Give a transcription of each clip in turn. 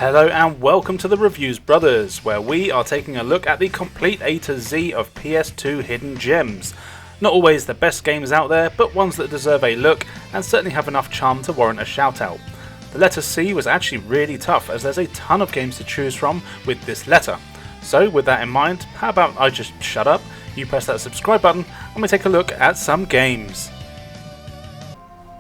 Hello and welcome to the Reviews Brothers, where we are taking a look at the complete A to Z of PS2 Hidden Gems. Not always the best games out there, but ones that deserve a look and certainly have enough charm to warrant a shout out. The letter C was actually really tough, as there's a ton of games to choose from with this letter. So with that in mind, how about I just shut up, you press that subscribe button and we take a look at some games.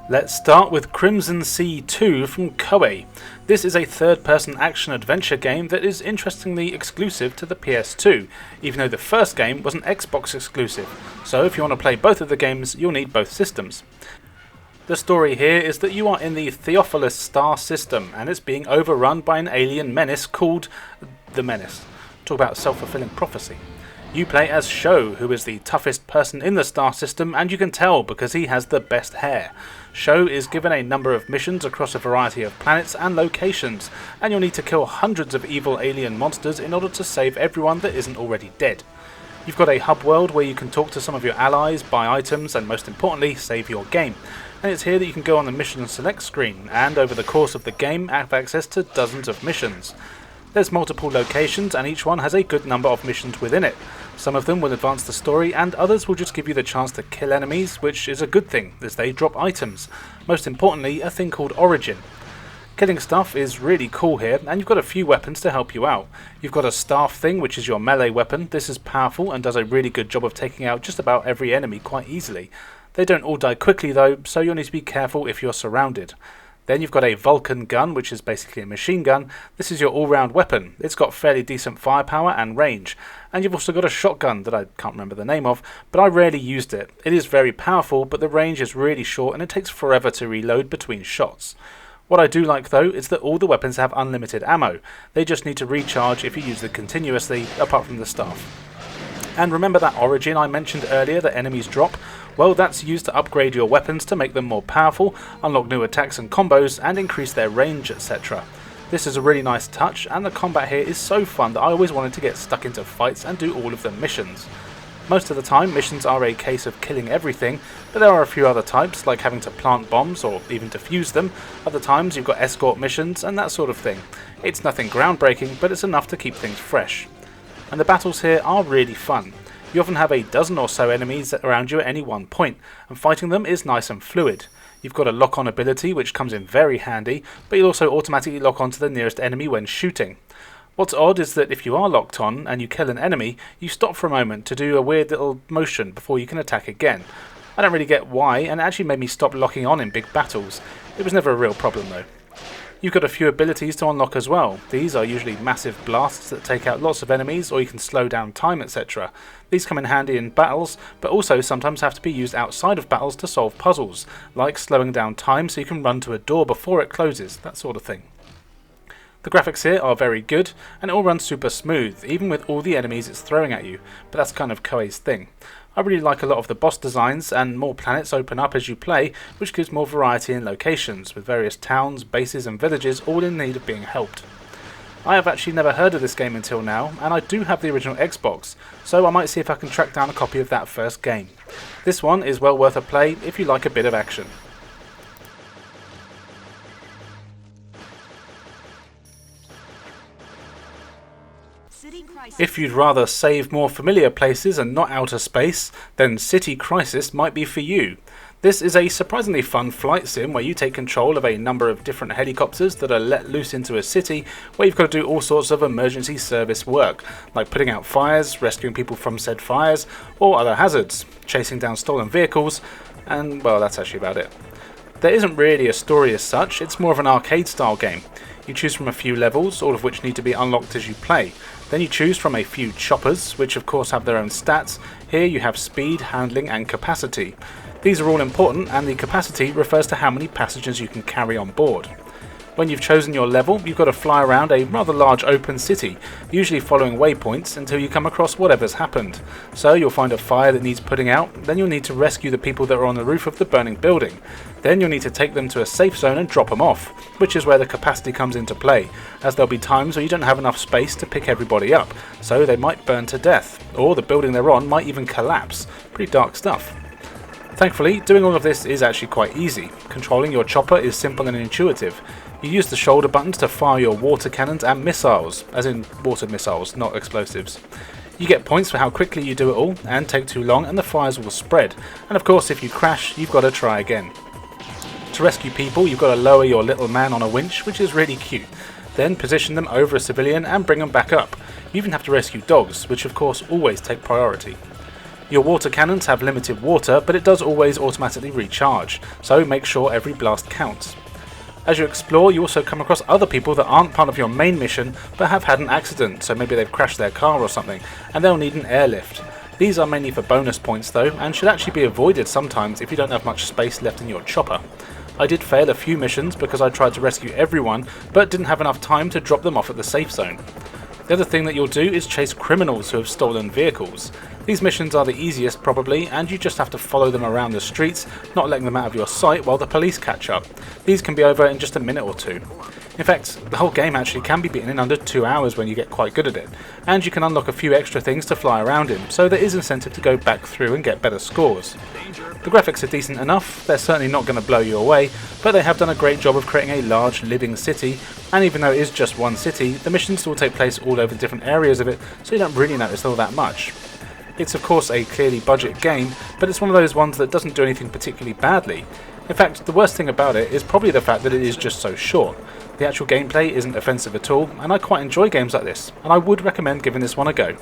Let's start with Crimson Sea 2 from Koei. This is a third-person action-adventure game that is interestingly exclusive to the PS2, even though the first game was an Xbox exclusive, so if you want to play both of the games, you'll need both systems. The story here is that you are in the Theophilus star system, and it's being overrun by an alien menace called the Menace. Talk about self-fulfilling prophecy. You play as Sho, who is the toughest person in the star system, and you can tell because he has the best hair. Sho is given a number of missions across a variety of planets and locations, and you'll need to kill hundreds of evil alien monsters in order to save everyone that isn't already dead. You've got a hub world where you can talk to some of your allies, buy items, and most importantly, save your game. And it's here that you can go on the mission select screen, and over the course of the game have access to dozens of missions. There's multiple locations and each one has a good number of missions within it. Some of them will advance the story and others will just give you the chance to kill enemies, which is a good thing as they drop items. Most importantly, a thing called Origin. Killing stuff is really cool here, and you've got a few weapons to help you out. You've got a staff thing, which is your melee weapon. This is powerful and does a really good job of taking out just about every enemy quite easily. They don't all die quickly though, so you'll need to be careful if you're surrounded. Then you've got a Vulcan gun, which is basically a machine gun. This is your all-round weapon. It's got fairly decent firepower and range. And you've also got a shotgun that I can't remember the name of, but I rarely used it. It is very powerful, but the range is really short and it takes forever to reload between shots. What I do like though is that all the weapons have unlimited ammo. They just need to recharge if you use them continuously, apart from the staff. And remember that Origin I mentioned earlier that enemies drop? Well, that's used to upgrade your weapons to make them more powerful, unlock new attacks and combos, and increase their range, etc. This is a really nice touch, and the combat here is so fun that I always wanted to get stuck into fights and do all of the missions. Most of the time, missions are a case of killing everything, but there are a few other types, like having to plant bombs or even defuse them. Other times you've got escort missions and that sort of thing. It's nothing groundbreaking, but it's enough to keep things fresh. And the battles here are really fun. You often have a dozen or so enemies around you at any one point, and fighting them is nice and fluid. You've got a lock-on ability which comes in very handy, but you'll also automatically lock on to the nearest enemy when shooting. What's odd is that if you are locked on and you kill an enemy, you stop for a moment to do a weird little motion before you can attack again. I don't really get why, and it actually made me stop locking on in big battles. It was never a real problem though. You've got a few abilities to unlock as well. These are usually massive blasts that take out lots of enemies, or you can slow down time, etc. These come in handy in battles, but also sometimes have to be used outside of battles to solve puzzles, like slowing down time so you can run to a door before it closes, that sort of thing. The graphics here are very good, and it all runs super smooth, even with all the enemies it's throwing at you, but that's kind of Koei's thing. I really like a lot of the boss designs, and more planets open up as you play, which gives more variety in locations, with various towns, bases and villages all in need of being helped. I have actually never heard of this game until now, and I do have the original Xbox, so I might see if I can track down a copy of that first game. This one is well worth a play if you like a bit of action. If you'd rather save more familiar places and not outer space, then City Crisis might be for you. This is a surprisingly fun flight sim where you take control of a number of different helicopters that are let loose into a city where you've got to do all sorts of emergency service work, like putting out fires, rescuing people from said fires, or other hazards, chasing down stolen vehicles, and well, that's actually about it. There isn't really a story as such, it's more of an arcade style game. You choose from a few levels, all of which need to be unlocked as you play. Then you choose from a few choppers, which of course have their own stats. Here you have speed, handling and capacity. These are all important, and the capacity refers to how many passengers you can carry on board. When you've chosen your level, you've got to fly around a rather large open city, usually following waypoints until you come across whatever's happened. So you'll find a fire that needs putting out, then you'll need to rescue the people that are on the roof of the burning building. Then you'll need to take them to a safe zone and drop them off, which is where the capacity comes into play, as there'll be times where you don't have enough space to pick everybody up, so they might burn to death, or the building they're on might even collapse. Pretty dark stuff. Thankfully, doing all of this is actually quite easy. Controlling your chopper is simple and intuitive. You use the shoulder buttons to fire your water cannons and missiles, as in water missiles, not explosives. You get points for how quickly you do it all, and take too long and the fires will spread, and of course if you crash you've got to try again. To rescue people you've got to lower your little man on a winch, which is really cute, then position them over a civilian and bring them back up. You even have to rescue dogs, which of course always take priority. Your water cannons have limited water, but it does always automatically recharge, so make sure every blast counts. As you explore, you also come across other people that aren't part of your main mission but have had an accident, so maybe they've crashed their car or something, and they'll need an airlift. These are mainly for bonus points though, and should actually be avoided sometimes if you don't have much space left in your chopper. I did fail a few missions because I tried to rescue everyone, but didn't have enough time to drop them off at the safe zone. The other thing that you'll do is chase criminals who have stolen vehicles. These missions are the easiest probably, and you just have to follow them around the streets, not letting them out of your sight while the police catch up. These can be over in just a minute or two. In fact, the whole game actually can be beaten in under 2 hours when you get quite good at it, and you can unlock a few extra things to fly around in, so there is incentive to go back through and get better scores. The graphics are decent enough, they're certainly not going to blow you away, but they have done a great job of creating a large living city, and even though it is just one city, the missions still take place all over different areas of it, so you don't really notice all that much. It's of course a clearly budget game, but it's one of those ones that doesn't do anything particularly badly. In fact, the worst thing about it is probably the fact that it is just so short. The actual gameplay isn't offensive at all, and I quite enjoy games like this, and I would recommend giving this one a go.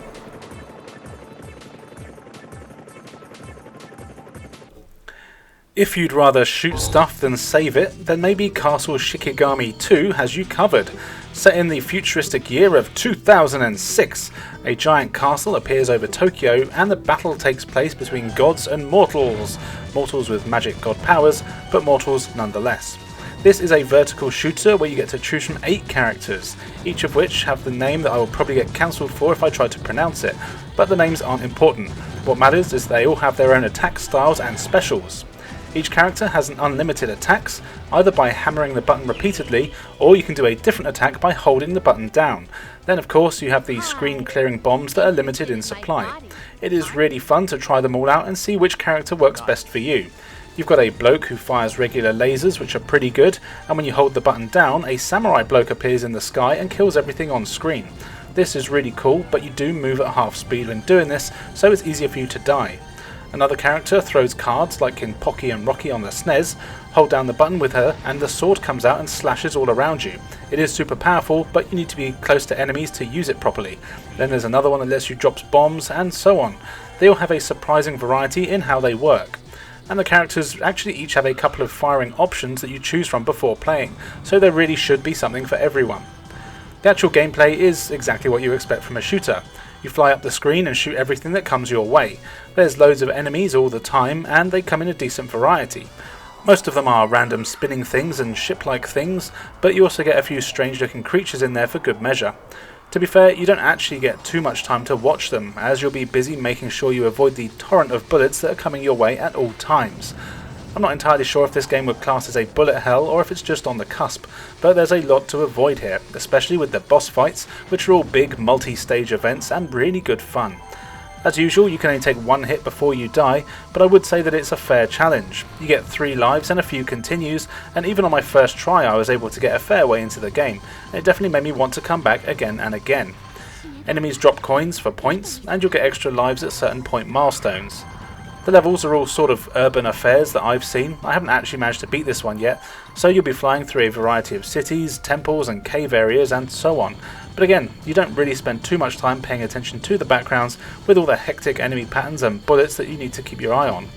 If you'd rather shoot stuff than save it, then maybe Castle Shikigami 2 has you covered. Set in the futuristic year of 2006, a giant castle appears over Tokyo and the battle takes place between gods and mortals. Mortals with magic god powers, but mortals nonetheless. This is a vertical shooter where you get to choose from 8 characters, each of which have the name that I will probably get cancelled for if I try to pronounce it, but the names aren't important. What matters is they all have their own attack styles and specials. Each character has an unlimited attacks, either by hammering the button repeatedly, or you can do a different attack by holding the button down. Then of course you have the screen clearing bombs that are limited in supply. It is really fun to try them all out and see which character works best for you. You've got a bloke who fires regular lasers, which are pretty good, and when you hold the button down, a samurai bloke appears in the sky and kills everything on screen. This is really cool, but you do move at half speed when doing this, so it's easier for you to die. Another character throws cards like in Pocky and Rocky on the SNES. Hold down the button with her and the sword comes out and slashes all around you. It is super powerful, but you need to be close to enemies to use it properly. Then there's another one that lets you drop bombs and so on. They all have a surprising variety in how they work. And the characters actually each have a couple of firing options that you choose from before playing, so there really should be something for everyone. The actual gameplay is exactly what you expect from a shooter. You fly up the screen and shoot everything that comes your way. There's loads of enemies all the time, and they come in a decent variety. Most of them are random spinning things and ship-like things, but you also get a few strange looking creatures in there for good measure. To be fair, you don't actually get too much time to watch them, as you'll be busy making sure you avoid the torrent of bullets that are coming your way at all times. I'm not entirely sure if this game would class as a bullet hell or if it's just on the cusp, but there's a lot to avoid here, especially with the boss fights, which are all big multi-stage events and really good fun. As usual, you can only take one hit before you die, but I would say that it's a fair challenge. You get 3 lives and a few continues, and even on my first try I was able to get a fair way into the game, and it definitely made me want to come back again and again. Enemies drop coins for points, and you'll get extra lives at certain point milestones. The levels are all sort of urban affairs that I've seen. I haven't actually managed to beat this one yet, so you'll be flying through a variety of cities, temples and cave areas and so on. But again, you don't really spend too much time paying attention to the backgrounds with all the hectic enemy patterns and bullets that you need to keep your eye on.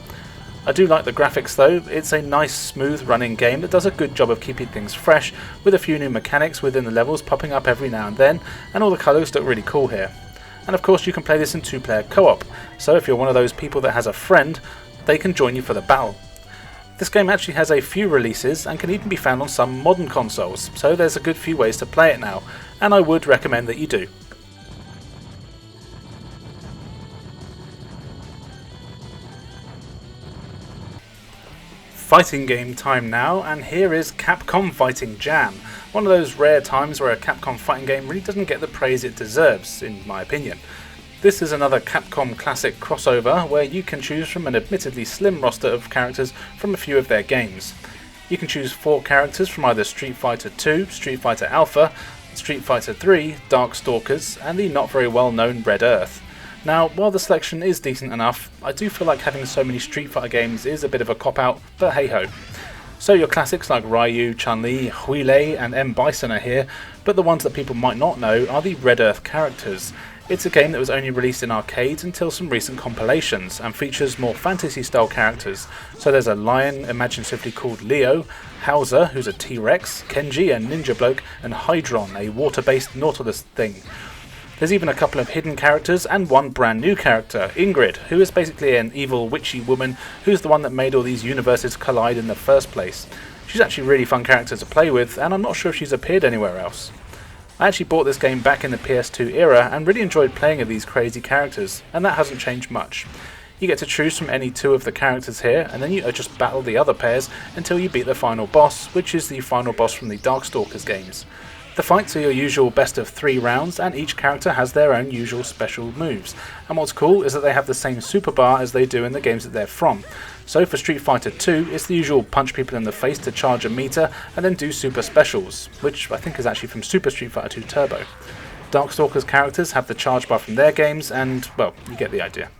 I do like the graphics though. It's a nice smooth running game that does a good job of keeping things fresh, with a few new mechanics within the levels popping up every now and then, and all the colours look really cool here. And of course you can play this in 2-player co-op, so if you're one of those people that has a friend, they can join you for the battle. This game actually has a few releases and can even be found on some modern consoles, so there's a good few ways to play it now, and I would recommend that you do. Fighting game time now, and here is Capcom Fighting Jam. One of those rare times where a Capcom fighting game really doesn't get the praise it deserves, in my opinion. This is another Capcom classic crossover where you can choose from an admittedly slim roster of characters from a few of their games. You can choose 4 characters from either Street Fighter 2, Street Fighter Alpha, Street Fighter 3, Darkstalkers, and the not very well known Red Earth. Now, while the selection is decent enough, I do feel like having so many Street Fighter games is a bit of a cop-out, but hey ho. So your classics like Ryu, Chun-Li, Huilei and M. Bison are here, but the ones that people might not know are the Red Earth characters. It's a game that was only released in arcades until some recent compilations, and features more fantasy-style characters. So there's a lion imaginatively called Leo, Hauser, who's a T-Rex, Kenji, a ninja bloke, and Hydron, a water-based Nautilus thing. There's even a couple of hidden characters and one brand new character, Ingrid, who is basically an evil witchy woman who's the one that made all these universes collide in the first place. She's actually a really fun character to play with, and I'm not sure if she's appeared anywhere else. I actually bought this game back in the PS2 era and really enjoyed playing with these crazy characters, and that hasn't changed much. You get to choose from any 2 of the characters here, and then you just battle the other pairs until you beat the final boss, which is the final boss from the Darkstalkers games. The fights are your usual best of 3 rounds, and each character has their own usual special moves. And what's cool is that they have the same super bar as they do in the games that they're from. So for Street Fighter 2, it's the usual punch people in the face to charge a meter, and then do super specials, which I think is actually from Super Street Fighter 2 Turbo. Darkstalkers characters have the charge bar from their games, and, well, you get the idea.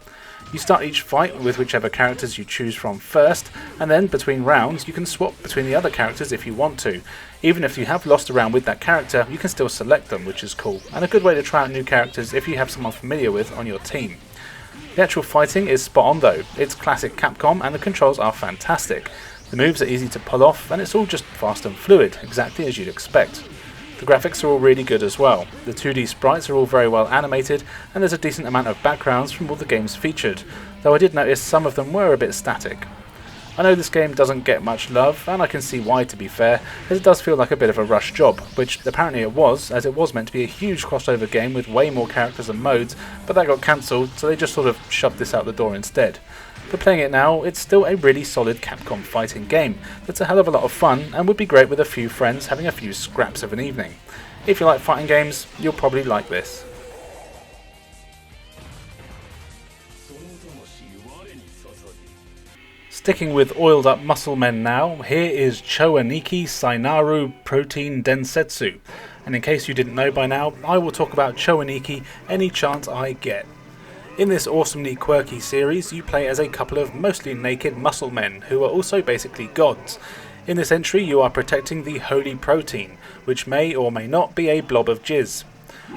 You start each fight with whichever characters you choose from first, and then between rounds you can swap between the other characters if you want to. Even if you have lost a round with that character, you can still select them, which is cool, and a good way to try out new characters if you have someone familiar with on your team. The actual fighting is spot on though. It's classic Capcom and the controls are fantastic. The moves are easy to pull off, and it's all just fast and fluid, exactly as you'd expect. The graphics are all really good as well. The 2D sprites are all very well animated, and there's a decent amount of backgrounds from all the games featured, though I did notice some of them were a bit static. I know this game doesn't get much love, and I can see why, to be fair, as it does feel like a bit of a rushed job, which apparently it was, as it was meant to be a huge crossover game with way more characters and modes, but that got cancelled, so they just sort of shoved this out the door instead. But playing it now, it's still a really solid Capcom fighting game that's a hell of a lot of fun and would be great with a few friends having a few scraps of an evening. If you like fighting games, you'll probably like this. Sticking with oiled up muscle men now, here is Aniki Sainaru Protein Densetsu. And in case you didn't know by now, I will talk about Aniki any chance I get. In this awesomely quirky series, you play as a couple of mostly naked muscle men who are also basically gods. In this entry, you are protecting the Holy Protein, which may or may not be a blob of jizz.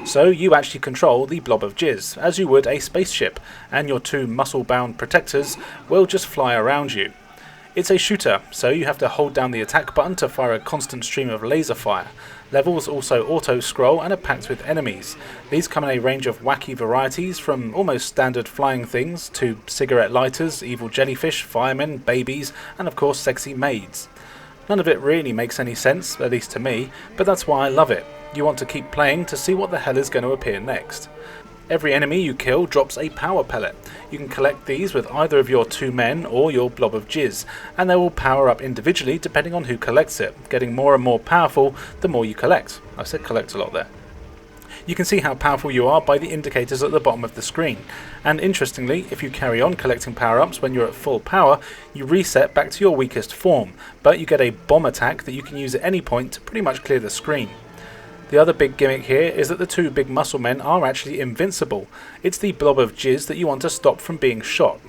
So you actually control the blob of jizz, as you would a spaceship, and your 2 muscle-bound protectors will just fly around you. It's a shooter, so you have to hold down the attack button to fire a constant stream of laser fire. Levels also auto-scroll and are packed with enemies. These come in a range of wacky varieties, from almost standard flying things to cigarette lighters, evil jellyfish, firemen, babies, and of course sexy maids. None of it really makes any sense, at least to me, but that's why I love it. You want to keep playing to see what the hell is going to appear next. Every enemy you kill drops a power pellet. You can collect these with either of your 2 men or your blob of jizz, and they will power up individually depending on who collects it, getting more and more powerful the more you collect. I said collect a lot there. You can see how powerful you are by the indicators at the bottom of the screen, and interestingly, if you carry on collecting power-ups when you're at full power, you reset back to your weakest form, but you get a bomb attack that you can use at any point to pretty much clear the screen. The other big gimmick here is that the 2 big muscle men are actually invincible. It's the blob of jizz that you want to stop from being shot.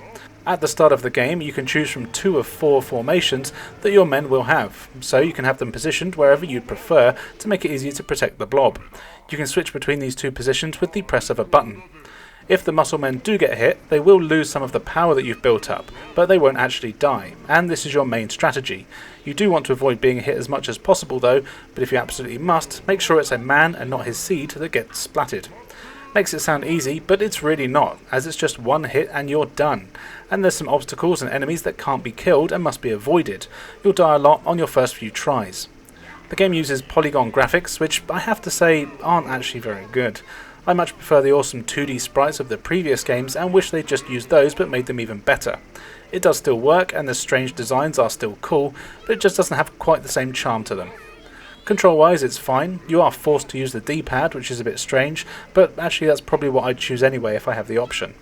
At the start of the game, you can choose from 2 of 4 formations that your men will have, so you can have them positioned wherever you'd prefer to make it easier to protect the blob. You can switch between these 2 positions with the press of a button. If the muscle men do get hit, they will lose some of the power that you've built up, but they won't actually die, and this is your main strategy. You do want to avoid being hit as much as possible though, but if you absolutely must, make sure it's a man and not his seed that gets splatted. Makes it sound easy, but it's really not, as it's just 1 hit and you're done. And there's some obstacles and enemies that can't be killed and must be avoided. You'll die a lot on your first few tries. The game uses polygon graphics, which I have to say aren't actually very good. I much prefer the awesome 2D sprites of the previous games and wish they'd just used those but made them even better. It does still work and the strange designs are still cool, but it just doesn't have quite the same charm to them. Control wise it's fine, you are forced to use the D-pad, which is a bit strange, but actually that's probably what I'd choose anyway if I have the option.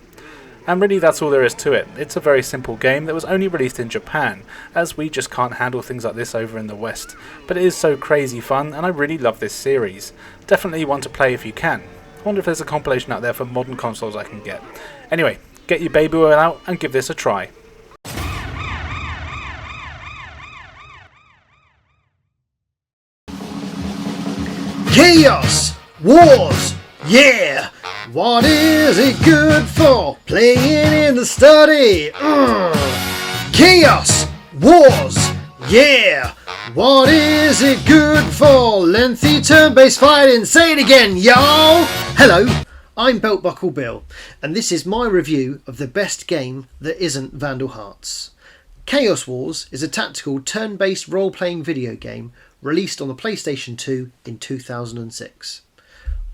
And really that's all there is to it. It's a very simple game that was only released in Japan, as we just can't handle things like this over in the West. But it is so crazy fun, and I really love this series. Definitely one to play if you can. I wonder if there's a compilation out there for modern consoles I can get. Anyway, get your baby oil out and give this a try. Chaos! Wars! Yeah! What is it good for? Playing in the study! Chaos! Wars! Yeah! What is it good for? Lengthy turn-based fighting! Say it again, y'all! Hello, I'm Beltbuckle Bill, and this is my review of the best game that isn't Vandal Hearts. Chaos Wars is a tactical turn-based role-playing video game released on the PlayStation 2 in 2006.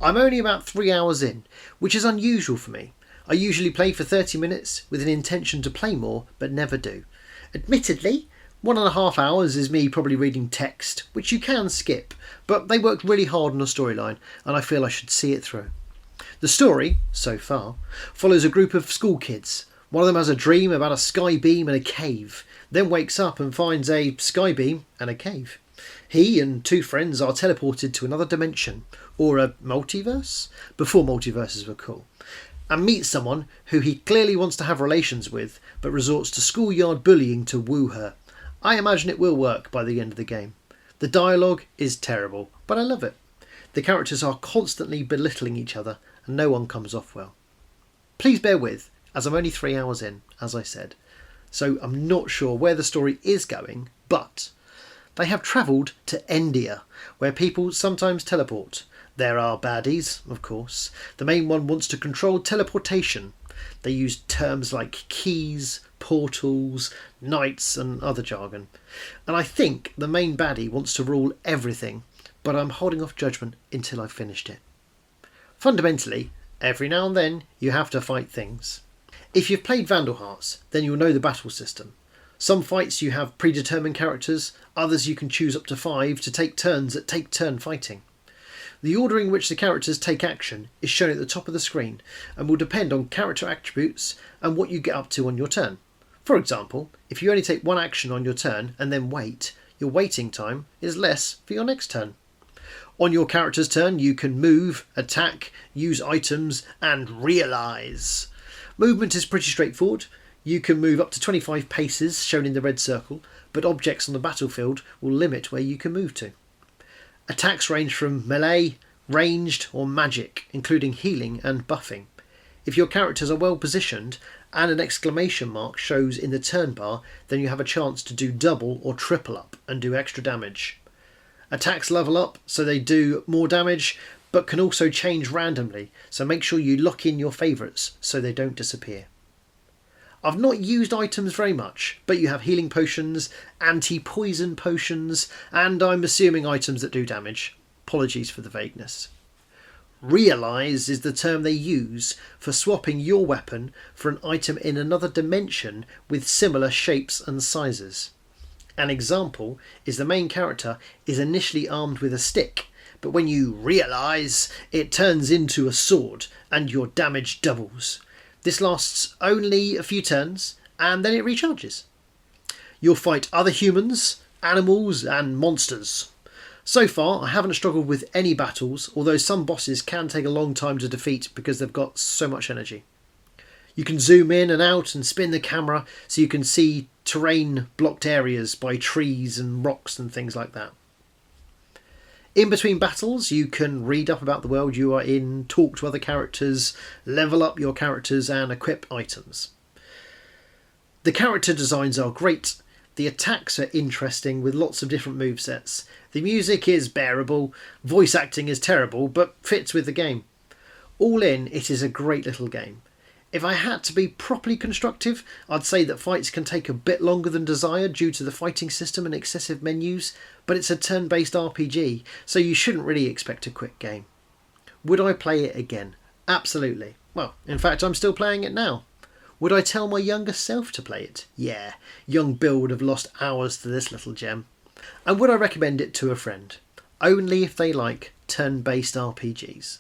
I'm only about 3 hours in, which is unusual for me. I usually play for 30 minutes with an intention to play more, but never do. Admittedly, 1.5 hours is me probably reading text, which you can skip, but they worked really hard on the storyline, and I feel I should see it through. The story, so far, follows a group of school kids. One of them has a dream about a sky beam and a cave, then wakes up and finds a sky beam and a cave. He and 2 friends are teleported to another dimension, or a multiverse, before multiverses were cool, and meet someone who he clearly wants to have relations with, but resorts to schoolyard bullying to woo her. I imagine it will work by the end of the game. The dialogue is terrible, but I love it. The characters are constantly belittling each other, and no one comes off well. Please bear with, as I'm only 3 hours in, as I said, so I'm not sure where the story is going, but they have travelled to India, where people sometimes teleport. There are baddies, of course. The main one wants to control teleportation. They use terms like keys, portals, knights and other jargon. And I think the main baddie wants to rule everything, but I'm holding off judgment until I've finished it. Fundamentally, every now and then you have to fight things. If you've played Vandal Hearts, then you'll know the battle system. Some fights you have predetermined characters, others you can choose up to 5 to take turns at take-turn fighting. The order in which the characters take action is shown at the top of the screen and will depend on character attributes and what you get up to on your turn. For example, if you only take one action on your turn and then wait, your waiting time is less for your next turn. On your character's turn you can move, attack, use items and realise. Movement is pretty straightforward. You can move up to 25 paces, shown in the red circle, but objects on the battlefield will limit where you can move to. Attacks range from melee, ranged or magic, including healing and buffing. If your characters are well positioned and an exclamation mark shows in the turn bar, then you have a chance to do double or triple up and do extra damage. Attacks level up so they do more damage, but can also change randomly, so make sure you lock in your favourites so they don't disappear. I've not used items very much, but you have healing potions, anti-poison potions, and I'm assuming items that do damage. Apologies for the vagueness. Realise is the term they use for swapping your weapon for an item in another dimension with similar shapes and sizes. An example is the main character is initially armed with a stick, but when you realise, it turns into a sword and your damage doubles. This lasts only a few turns and then it recharges. You'll fight other humans, animals and monsters. So far I haven't struggled with any battles, although some bosses can take a long time to defeat because they've got so much energy. You can zoom in and out and spin the camera so you can see terrain blocked areas by trees and rocks and things like that. In between battles, you can read up about the world you are in, talk to other characters, level up your characters and equip items. The character designs are great, the attacks are interesting with lots of different movesets, the music is bearable, voice acting is terrible but fits with the game. All in, it is a great little game. If I had to be properly constructive, I'd say that fights can take a bit longer than desired due to the fighting system and excessive menus, but it's a turn-based RPG, so you shouldn't really expect a quick game. Would I play it again? Absolutely. Well, in fact, I'm still playing it now. Would I tell my younger self to play it? Yeah, young Bill would have lost hours to this little gem. And would I recommend it to a friend? Only if they like turn-based RPGs.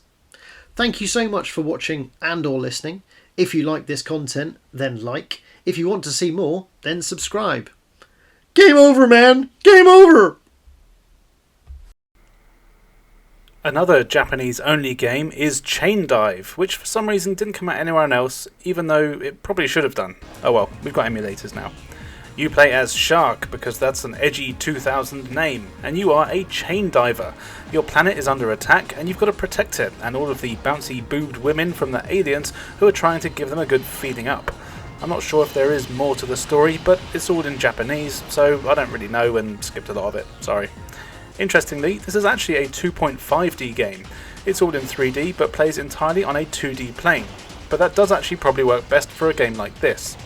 Thank you so much for watching and or listening. If you like this content, then like. If you want to see more, then subscribe. Game over, man! Game over! Another Japanese-only game is Chaindive, which for some reason didn't come out anywhere else, even though it probably should have done. Oh well, we've got emulators now. You play as Shark, because that's an edgy 2000 name, and you are a chain diver. Your planet is under attack, and you've got to protect it, and all of the bouncy boobed women from the aliens who are trying to give them a good feeding up. I'm not sure if there is more to the story, but it's all in Japanese, so I don't really know and skipped a lot of it, sorry. Interestingly, this is actually a 2.5D game. It's all in 3D, but plays entirely on a 2D plane. But that does actually probably work best for a game like this.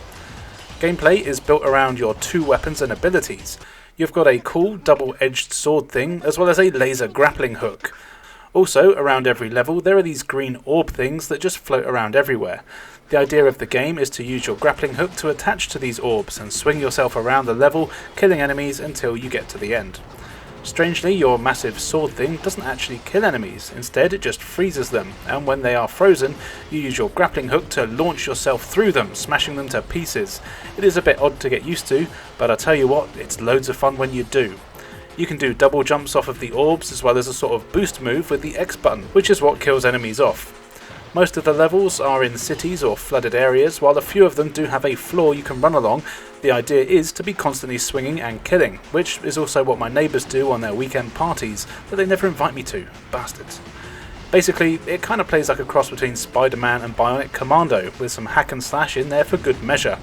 Gameplay is built around your two weapons and abilities. You've got a cool double-edged sword thing, as well as a laser grappling hook. Also, around every level, there are these green orb things that just float around everywhere. The idea of the game is to use your grappling hook to attach to these orbs and swing yourself around the level, killing enemies until you get to the end. Strangely, your massive sword thing doesn't actually kill enemies, instead it just freezes them, and when they are frozen, you use your grappling hook to launch yourself through them, smashing them to pieces. It is a bit odd to get used to, but I'll tell you what, it's loads of fun when you do. You can do double jumps off of the orbs, as well as a sort of boost move with the X button, which is what kills enemies off. Most of the levels are in cities or flooded areas, while a few of them do have a floor you can run along. The idea is to be constantly swinging and killing, which is also what my neighbours do on their weekend parties that they never invite me to. Bastards. Basically, it kind of plays like a cross between Spider-Man and Bionic Commando, with some hack and slash in there for good measure.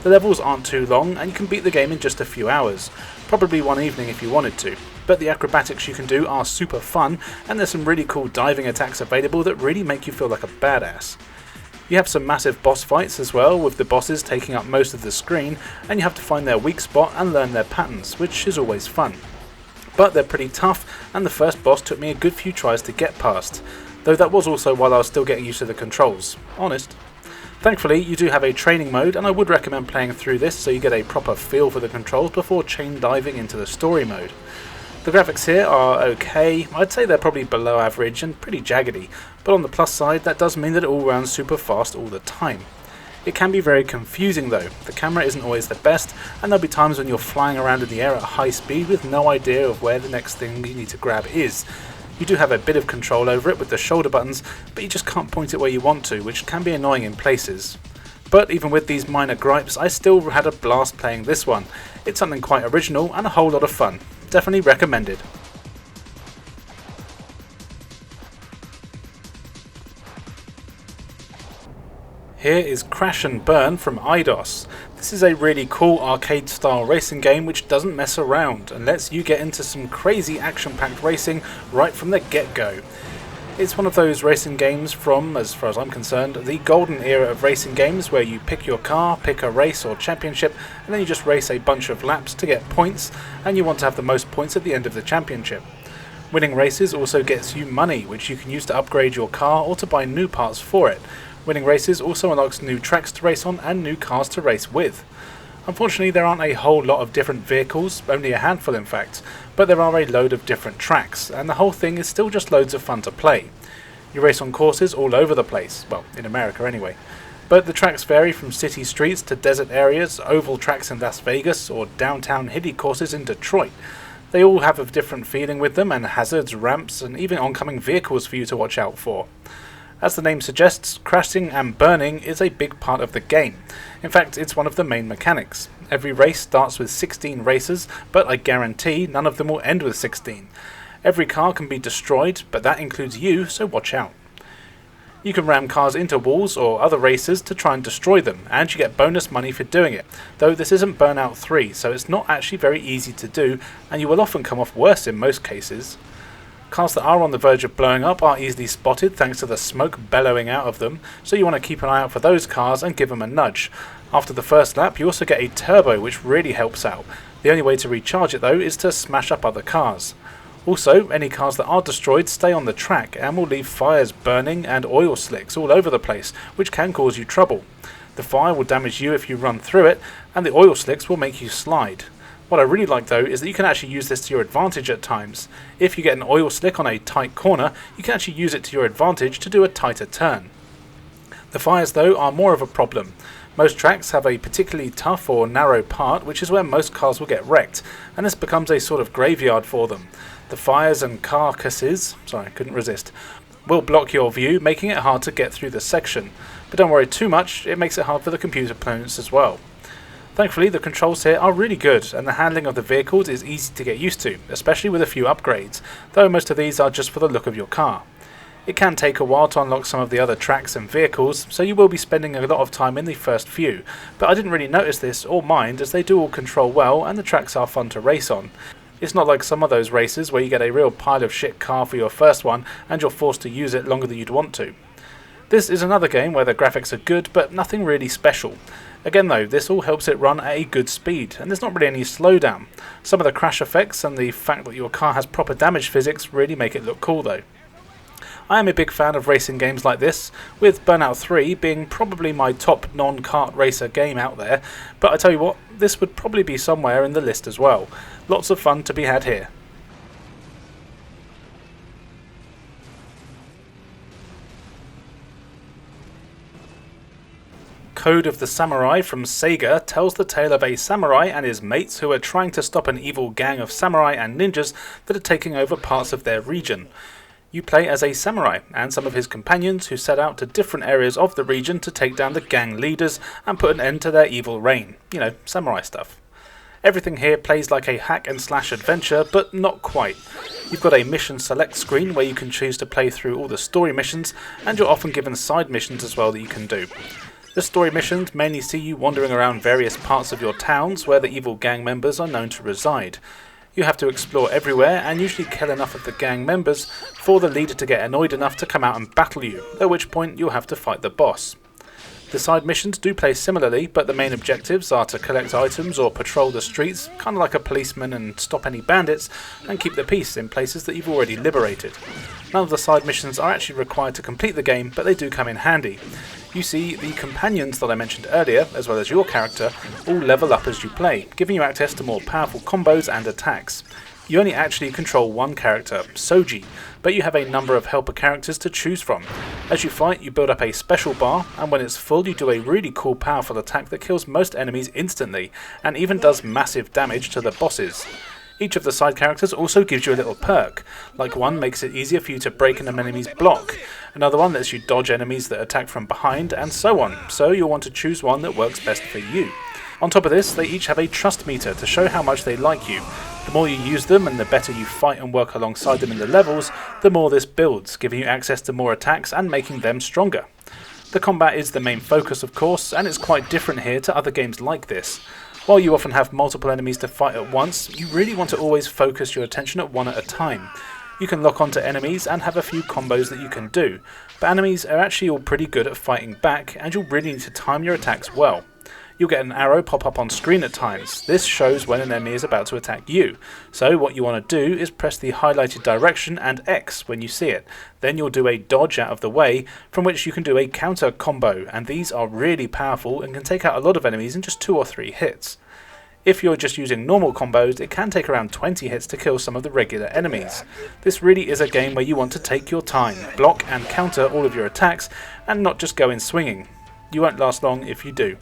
The levels aren't too long, and you can beat the game in just a few hours. Probably one evening if you wanted to. But the acrobatics you can do are super fun, and there's some really cool diving attacks available that really make you feel like a badass. You have some massive boss fights as well, with the bosses taking up most of the screen, and you have to find their weak spot and learn their patterns, which is always fun. But they're pretty tough, and the first boss took me a good few tries to get past, though that was also while I was still getting used to the controls. Honest. Thankfully, you do have a training mode, and I would recommend playing through this so you get a proper feel for the controls before chain diving into the story mode. The graphics here are okay. I'd say they're probably below average and pretty jaggedy, but on the plus side that does mean that it all runs super fast all the time. It can be very confusing though. The camera isn't always the best, and there'll be times when you're flying around in the air at high speed with no idea of where the next thing you need to grab is. You do have a bit of control over it with the shoulder buttons, but you just can't point it where you want to, which can be annoying in places. But even with these minor gripes, I still had a blast playing this one. It's something quite original and a whole lot of fun. Definitely recommended. Here is Crash and Burn from Eidos. This is a really cool arcade style racing game which doesn't mess around and lets you get into some crazy action packed racing right from the get go. It's one of those racing games from, as far as I'm concerned, the golden era of racing games where you pick your car, pick a race or championship, and then you just race a bunch of laps to get points, and you want to have the most points at the end of the championship. Winning races also gets you money, which you can use to upgrade your car or to buy new parts for it. Winning races also unlocks new tracks to race on and new cars to race with. Unfortunately, there aren't a whole lot of different vehicles, only a handful in fact, but there are a load of different tracks, and the whole thing is still just loads of fun to play. You race on courses all over the place, well, in America anyway, but the tracks vary from city streets to desert areas, oval tracks in Las Vegas, or downtown hilly courses in Detroit. They all have a different feeling with them, and hazards, ramps, and even oncoming vehicles for you to watch out for. As the name suggests, crashing and burning is a big part of the game. In fact, it's one of the main mechanics. Every race starts with 16 racers, but I guarantee none of them will end with 16. Every car can be destroyed, but that includes you, so watch out. You can ram cars into walls or other racers to try and destroy them, and you get bonus money for doing it, though this isn't Burnout 3, so it's not actually very easy to do, and you will often come off worse in most cases. Cars that are on the verge of blowing up are easily spotted thanks to the smoke bellowing out of them, so you want to keep an eye out for those cars and give them a nudge. After the first lap you also get a turbo, which really helps out. The only way to recharge it though is to smash up other cars. Also, any cars that are destroyed stay on the track and will leave fires burning and oil slicks all over the place, which can cause you trouble. The fire will damage you if you run through it, and the oil slicks will make you slide. What I really like though is that you can actually use this to your advantage at times. If you get an oil slick on a tight corner, you can actually use it to your advantage to do a tighter turn. The fires though are more of a problem. Most tracks have a particularly tough or narrow part, which is where most cars will get wrecked, and this becomes a sort of graveyard for them. The fires and carcasses, will block your view, making it hard to get through the section. But don't worry too much, it makes it hard for the computer opponents as well. Thankfully, the controls here are really good, and the handling of the vehicles is easy to get used to, especially with a few upgrades, though most of these are just for the look of your car. It can take a while to unlock some of the other tracks and vehicles, so you will be spending a lot of time in the first few, but I didn't really notice this or mind as they do all control well and the tracks are fun to race on. It's not like some of those races where you get a real pile of shit car for your first one and you're forced to use it longer than you'd want to. This is another game where the graphics are good but nothing really special. Again though, this all helps it run at a good speed, and there's not really any slowdown. Some of the crash effects and the fact that your car has proper damage physics really make it look cool though. I am a big fan of racing games like this, with Burnout 3 being probably my top non-kart racer game out there, but I tell you what, this would probably be somewhere in the list as well. Lots of fun to be had here. Code of the Samurai from Sega tells the tale of a samurai and his mates who are trying to stop an evil gang of samurai and ninjas that are taking over parts of their region. You play as a samurai and some of his companions who set out to different areas of the region to take down the gang leaders and put an end to their evil reign. You know, samurai stuff. Everything here plays like a hack and slash adventure, but not quite. You've got a mission select screen where you can choose to play through all the story missions, and you're often given side missions as well that you can do. The story missions mainly see you wandering around various parts of your towns where the evil gang members are known to reside. You have to explore everywhere and usually kill enough of the gang members for the leader to get annoyed enough to come out and battle you, at which point you'll have to fight the boss. The side missions do play similarly, but the main objectives are to collect items or patrol the streets, kind of like a policeman, and stop any bandits and keep the peace in places that you've already liberated. None of the side missions are actually required to complete the game, but they do come in handy. You see, the companions that I mentioned earlier, as well as your character, all level up as you play, giving you access to more powerful combos and attacks. You only actually control one character, Soji, but you have a number of helper characters to choose from. As you fight, you build up a special bar, and when it's full you do a really cool powerful attack that kills most enemies instantly, and even does massive damage to the bosses. Each of the side characters also gives you a little perk, like one makes it easier for you to break an enemy's block, another one lets you dodge enemies that attack from behind, and so on, so you'll want to choose one that works best for you. On top of this, they each have a trust meter to show how much they like you. The more you use them and the better you fight and work alongside them in the levels, the more this builds, giving you access to more attacks and making them stronger. The combat is the main focus of course, and it's quite different here to other games like this. While you often have multiple enemies to fight at once, you really want to always focus your attention at one at a time. You can lock onto enemies and have a few combos that you can do, but enemies are actually all pretty good at fighting back and you'll really need to time your attacks well. You'll get an arrow pop up on screen at times. This shows when an enemy is about to attack you. So what you want to do is press the highlighted direction and X when you see it. Then you'll do a dodge out of the way, from which you can do a counter combo, and these are really powerful and can take out a lot of enemies in just 2 or 3 hits. If you're just using normal combos, it can take around 20 hits to kill some of the regular enemies. This really is a game where you want to take your time, block and counter all of your attacks, and not just go in swinging. You won't last long if you do.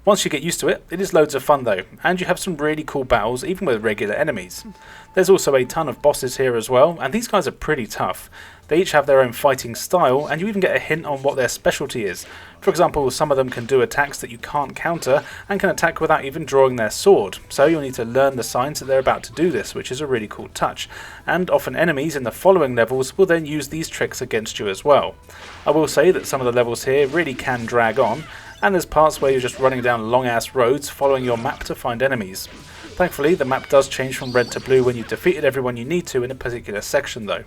Once you get used to it, it is loads of fun though, and you have some really cool battles even with regular enemies. There's also a ton of bosses here as well, and these guys are pretty tough. They each have their own fighting style, and you even get a hint on what their specialty is. For example, some of them can do attacks that you can't counter, and can attack without even drawing their sword, so you'll need to learn the signs that they're about to do this, which is a really cool touch. And often enemies in the following levels will then use these tricks against you as well. I will say that some of the levels here really can drag on, and there's parts where you're just running down long ass roads following your map to find enemies. Thankfully the map does change from red to blue when you've defeated everyone you need to in a particular section though.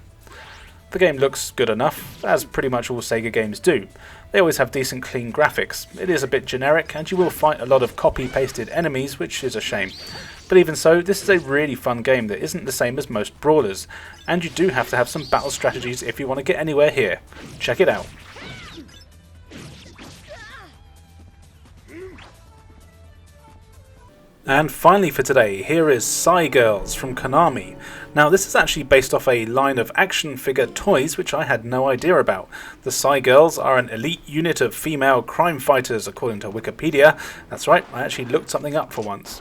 The game looks good enough, as pretty much all Sega games do. They always have decent clean graphics. It is a bit generic and you will fight a lot of copy pasted enemies, which is a shame. But even so, this is a really fun game that isn't the same as most brawlers, and you do have to have some battle strategies if you want to get anywhere here. Check it out. And finally for today, here is Psy Girls from Konami. Now this is actually based off a line of action figure toys which I had no idea about. The Psy Girls are an elite unit of female crime fighters according to Wikipedia. That's right, I actually looked something up for once.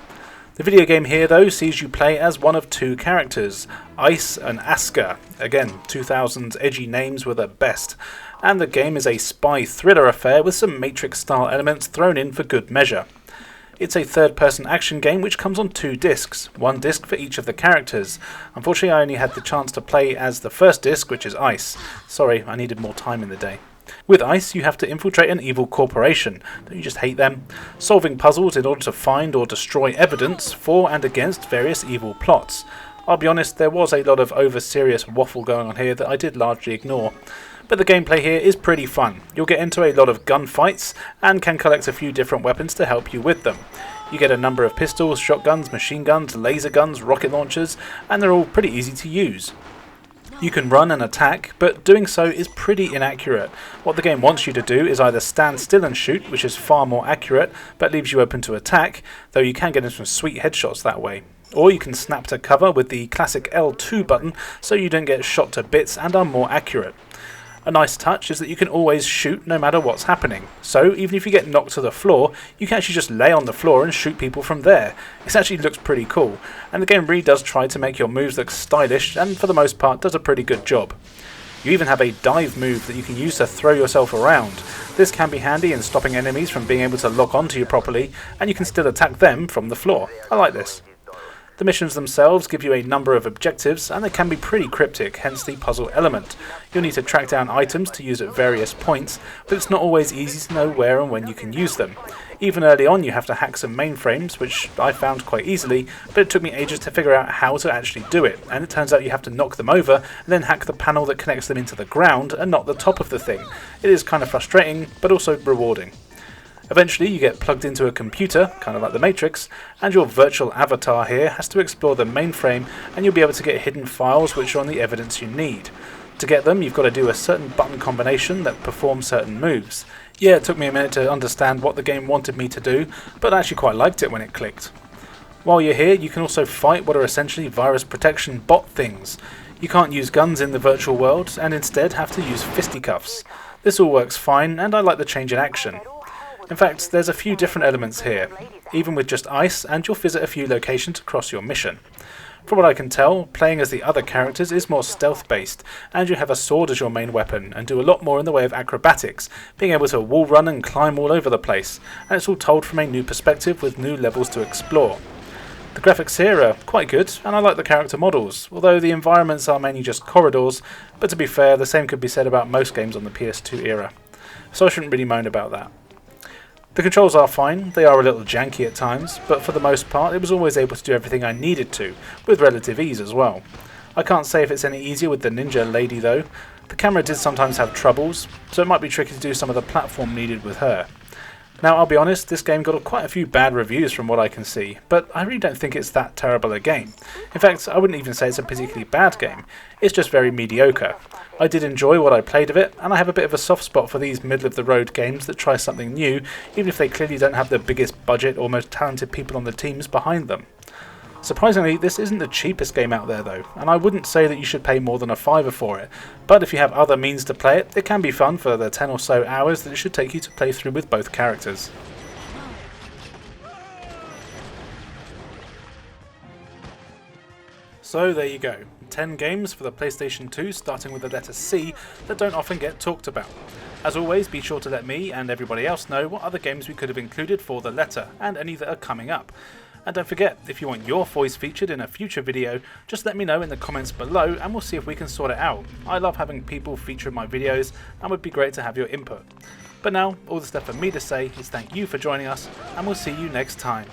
The video game here though sees you play as one of two characters, Ice and Asuka. Again, 2000's edgy names were the best. And the game is a spy thriller affair with some Matrix style elements thrown in for good measure. It's a third-person action game which comes on 2 discs, 1 disc for each of the characters. Unfortunately I only had the chance to play as the first disc, which is Ice. Sorry, I needed more time in the day. With Ice you have to infiltrate an evil corporation, don't you just hate them? Solving puzzles in order to find or destroy evidence for and against various evil plots. I'll be honest, there was a lot of over-serious waffle going on here that I did largely ignore. But the gameplay here is pretty fun. You'll get into a lot of gunfights and can collect a few different weapons to help you with them. You get a number of pistols, shotguns, machine guns, laser guns, rocket launchers, and they're all pretty easy to use. You can run and attack, but doing so is pretty inaccurate. What the game wants you to do is either stand still and shoot, which is far more accurate, but leaves you open to attack, though you can get into some sweet headshots that way. Or you can snap to cover with the classic L2 button, so you don't get shot to bits and are more accurate. A nice touch is that you can always shoot no matter what's happening, so even if you get knocked to the floor, you can actually just lay on the floor and shoot people from there. It actually looks pretty cool, and the game really does try to make your moves look stylish, and for the most part does a pretty good job. You even have a dive move that you can use to throw yourself around. This can be handy in stopping enemies from being able to lock onto you properly, and you can still attack them from the floor. I like this. The missions themselves give you a number of objectives and they can be pretty cryptic, hence the puzzle element. You'll need to track down items to use at various points, but it's not always easy to know where and when you can use them. Even early on you have to hack some mainframes, which I found quite easily, but it took me ages to figure out how to actually do it, and it turns out you have to knock them over and then hack the panel that connects them into the ground and not the top of the thing. It is kind of frustrating, but also rewarding. Eventually you get plugged into a computer, kind of like the Matrix, and your virtual avatar here has to explore the mainframe and you'll be able to get hidden files which are on the evidence you need. To get them you've got to do a certain button combination that performs certain moves. Yeah, it took me a minute to understand what the game wanted me to do, but I actually quite liked it when it clicked. While you're here you can also fight what are essentially virus protection bot things. You can't use guns in the virtual world and instead have to use fisticuffs. This all works fine and I like the change in action. In fact, there's a few different elements here, even with just Ice, and you'll visit a few locations across your mission. From what I can tell, playing as the other characters is more stealth based, and you have a sword as your main weapon, and do a lot more in the way of acrobatics, being able to wall run and climb all over the place, and it's all told from a new perspective with new levels to explore. The graphics here are quite good, and I like the character models, although the environments are mainly just corridors, but to be fair, the same could be said about most games on the PS2 era, so I shouldn't really moan about that. The controls are fine, they are a little janky at times, but for the most part it was always able to do everything I needed to, with relative ease as well. I can't say if it's any easier with the ninja lady though. The camera did sometimes have troubles, so it might be tricky to do some of the platform needed with her. Now I'll be honest, this game got quite a few bad reviews from what I can see, but I really don't think it's that terrible a game. In fact, I wouldn't even say it's a particularly bad game, it's just very mediocre. I did enjoy what I played of it, and I have a bit of a soft spot for these middle-of-the-road games that try something new, even if they clearly don't have the biggest budget or most talented people on the teams behind them. Surprisingly, this isn't the cheapest game out there though, and I wouldn't say that you should pay more than a £5 for it, but if you have other means to play it, it can be fun for the 10 or so hours that it should take you to play through with both characters. So there you go, 10 games for the PlayStation 2 starting with the letter C that don't often get talked about. As always, be sure to let me and everybody else know what other games we could have included for the letter, and any that are coming up. And don't forget, if you want your voice featured in a future video, just let me know in the comments below and we'll see if we can sort it out. I love having people feature in my videos and would be great to have your input. But now, all that's left for me to say is thank you for joining us, and we'll see you next time.